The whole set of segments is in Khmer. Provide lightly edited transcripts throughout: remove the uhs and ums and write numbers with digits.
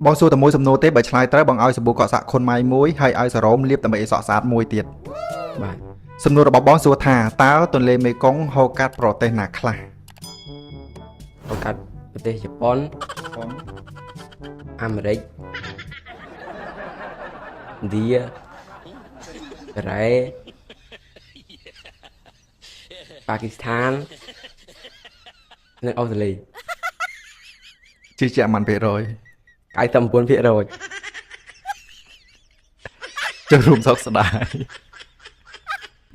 បងសួរតែមួយសំណួរទេបើឆ្លើយត្រូវបងឲ្យសាប៊ូកក់សាក់ខុនម៉ៃមួយហើយឲ្យសារ៉ូមលាបដើម្បីឲ្យសក់ស្អាតមួយទៀតបាទសំណួររបស់បងសួរថាតើទន្លេមេគង្គហូរកាត់ប្រទេសណាខ្លះហៅកាត់ប្រទេសជប៉ុនអាមេរិកឥណ្ឌាកូរ៉េប៉ាគីស្ថាននិងអូស្ត្រាលីជឿជាក់មិន%99%ចូលរួមសោកស្ដាយ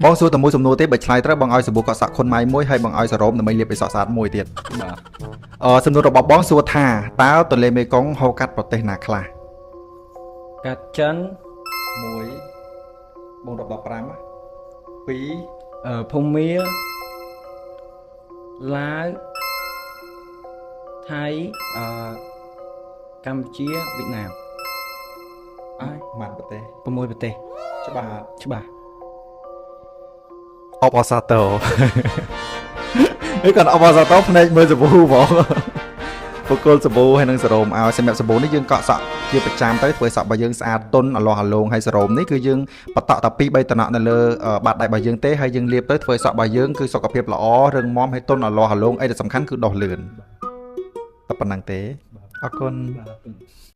បងសួរតែមួយសំណួរទេបើឆ្លើយត្រូវបងឲ្យសាប៊ូកក់សាក់ខុនម៉ៃមួយហើយបងឲ្យសារ៉ូមដើម្បីលាបឲ្យសក់ស្អាតមួយទៀតបាទសំណួររបស់បងសួរថាតើទន្លេមេគង្គហូរកាត់ប្រទេសណាខ្លះកាត់ចិន1បង15 2ភូមាឡាវថៃកម្ពុជាវៀតណាមម៉ាត់ប្រទេស6ប្រទេសច្បាស់អបអសាតោនេះគាត់អបអសាតោភ្នែកមើលសាប៊ូបងបកគលសាប៊ូហើយនឹងសារ៉ូមឲ្យសម្រាប់សាប៊ូនេះយើងកក់សក់ជាប្រចាំទៅធ្វើសក់របស់យើងស្អាតទន់អលាស់អាឡងហើយសារ៉ូមនេះគឺយើងបតក់តែ2 3តំណក់នៅលើបាតដៃរបស់យើងទេហើយយើងលាបទៅធ្វើសក់របស់យើងគឺសុខភាពល្អរឹងមាំហើយទន់អលាស់អាឡងអីដែលសំខាន់គឺដុសលឿនតែប៉ុណ្្នឹងទេអរគុណ